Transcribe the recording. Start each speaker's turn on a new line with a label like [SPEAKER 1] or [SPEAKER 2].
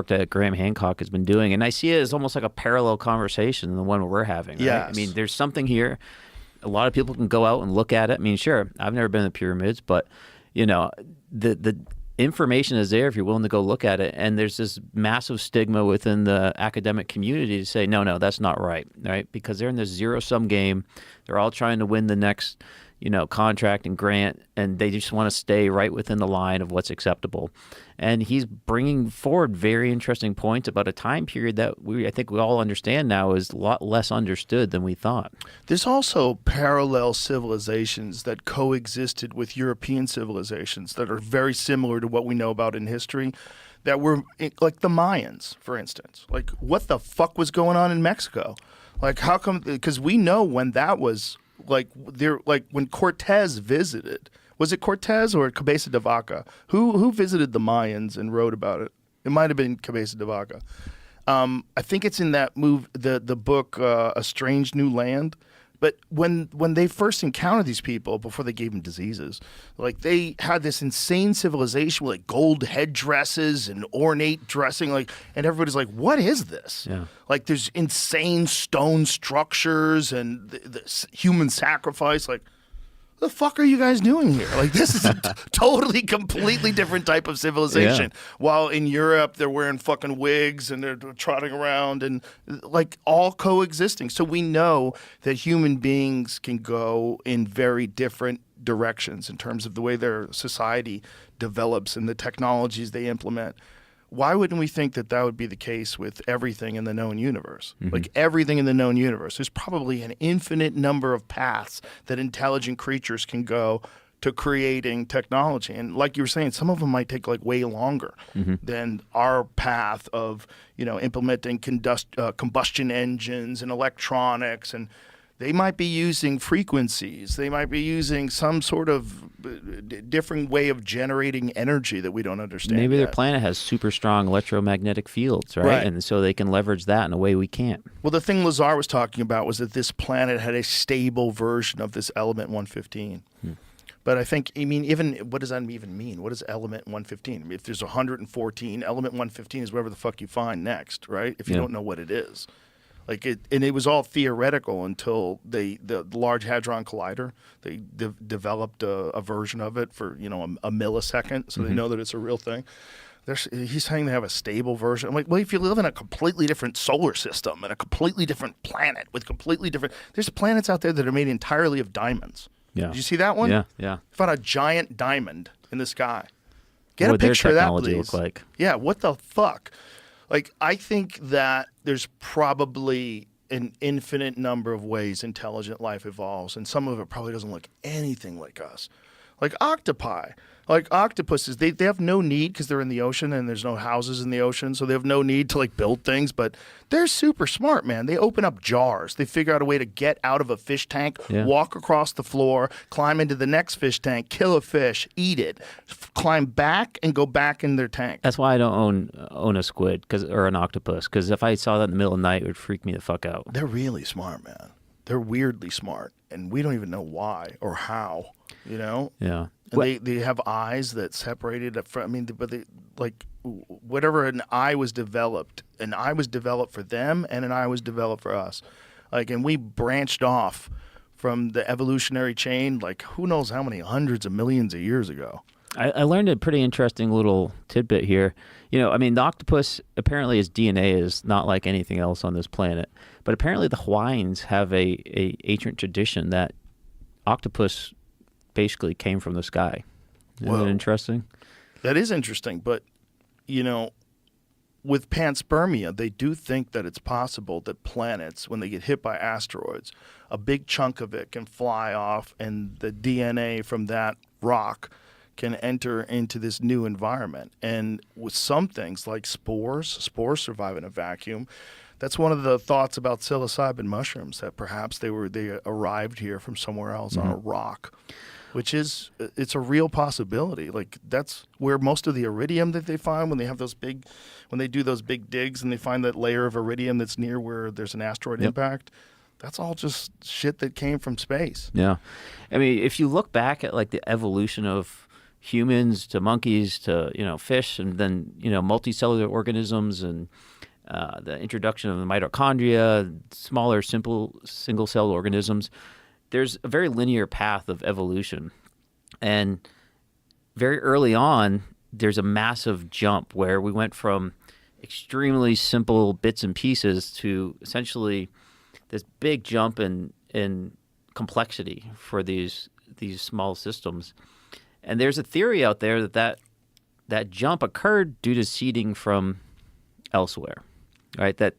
[SPEAKER 1] that Graham Hancock has been doing, and I see it as almost like a parallel conversation than the one we're having. Right?
[SPEAKER 2] Yes.
[SPEAKER 1] I mean, there's something here. A lot of people can go out and look at it. I mean, sure, I've never been to the pyramids, but the information is there if you're willing to go look at it. And there's this massive stigma within the academic community to say, no, that's not right, right? Because they're in this zero-sum game. They're all trying to win the next contract and grant, and they just want to stay right within the line of what's acceptable. And he's bringing forward very interesting points about a time period that I think we all understand now is a lot less understood than we thought.
[SPEAKER 2] There's also parallel civilizations that coexisted with European civilizations that are very similar to what we know about in history, that were like the Mayans, for instance. Like, what the fuck was going on in Mexico? Like, how come? Because we know when that was. Like when Cortez visited, was it Cortez or Cabeza de Vaca? Who visited the Mayans and wrote about it? It might have been Cabeza de Vaca. I think it's in that the book A Strange New Land. But when they first encountered these people, before they gave them diseases, like they had this insane civilization with like gold headdresses and ornate dressing, and everybody's like, "What is this?"
[SPEAKER 1] Yeah.
[SPEAKER 2] Like there's insane stone structures and the human sacrifice. Like, what the fuck are you guys doing here? Like, this is a totally, completely different type of civilization.
[SPEAKER 1] Yeah.
[SPEAKER 2] While in Europe, they're wearing fucking wigs and they're trotting around and like all coexisting. So we know that human beings can go in very different directions in terms of the way their society develops and the technologies they implement. Why wouldn't we think that that would be the case with everything in the known universe? Mm-hmm. Like everything in the known universe, there's probably an infinite number of paths that intelligent creatures can go to creating technology. And like you were saying, some of them might take like way longer than our path of, implementing combustion engines and electronics, and they might be using frequencies. They might be using some sort of different way of generating energy that we don't understand.
[SPEAKER 1] Maybe
[SPEAKER 2] yet.
[SPEAKER 1] their planet has super strong electromagnetic fields, right? And so they can leverage that in a way we can't.
[SPEAKER 2] Well, the thing Lazar was talking about was that this planet had a stable version of this element 115. But I think, even what does that even mean? What is element 115? If there's 114, element 115 is whatever the fuck you find next, right? If you don't know what it is. And it was all theoretical until the Large Hadron Collider, they developed a version of it for a millisecond, so they know that it's a real thing. He's saying they have a stable version. I'm like, well, if you live in a completely different solar system and a completely different planet with completely different, there's planets out there that are made entirely of diamonds.
[SPEAKER 1] Yeah.
[SPEAKER 2] Did you see that one?
[SPEAKER 1] Yeah.
[SPEAKER 2] Found a giant diamond in the sky. Get
[SPEAKER 1] What
[SPEAKER 2] a picture of that,
[SPEAKER 1] would their
[SPEAKER 2] please.
[SPEAKER 1] technology look like?
[SPEAKER 2] Yeah. What the fuck? Like, I think that there's probably an infinite number of ways intelligent life evolves, and some of it probably doesn't look anything like us. Like octopi. Like octopuses, they have no need because they're in the ocean and there's no houses in the ocean, so they have no need to build things, but they're super smart, man. They open up jars. They figure out a way to get out of a fish tank, walk across the floor, climb into the next fish tank, kill a fish, eat it, climb back and go back in their tank.
[SPEAKER 1] That's why I don't own a squid or an octopus, because if I saw that in the middle of the night, it would freak me the fuck out.
[SPEAKER 2] They're really smart, man. They're weirdly smart, and we don't even know why or how,
[SPEAKER 1] Yeah.
[SPEAKER 2] And they have eyes that separated from, but they, whatever an eye was developed for them, and an eye was developed for us. And we branched off from the evolutionary chain, who knows how many hundreds of millions of years ago.
[SPEAKER 1] I learned a pretty interesting little tidbit here. The octopus, apparently its DNA is not like anything else on this planet, but apparently the Hawaiians have a ancient tradition that octopus basically came from the sky. Isn't that interesting?
[SPEAKER 2] That is interesting, but, with panspermia, they do think that it's possible that planets, when they get hit by asteroids, a big chunk of it can fly off, and the DNA from that rock can enter into this new environment. And with some things like spores survive in a vacuum. That's one of the thoughts about psilocybin mushrooms, that perhaps they arrived here from somewhere else on a rock, which is, it's a real possibility. That's where most of the iridium that they find when they do those big digs and they find that layer of iridium that's near where there's an asteroid impact. That's all just shit that came from space.
[SPEAKER 1] Yeah. If you look back at the evolution of humans to monkeys to fish, and then multicellular organisms and the introduction of the mitochondria, smaller, simple single-celled organisms. There's a very linear path of evolution, and very early on, there's a massive jump where we went from extremely simple bits and pieces to essentially this big jump in complexity for these small systems. And there's a theory out there that jump occurred due to seeding from elsewhere, right? That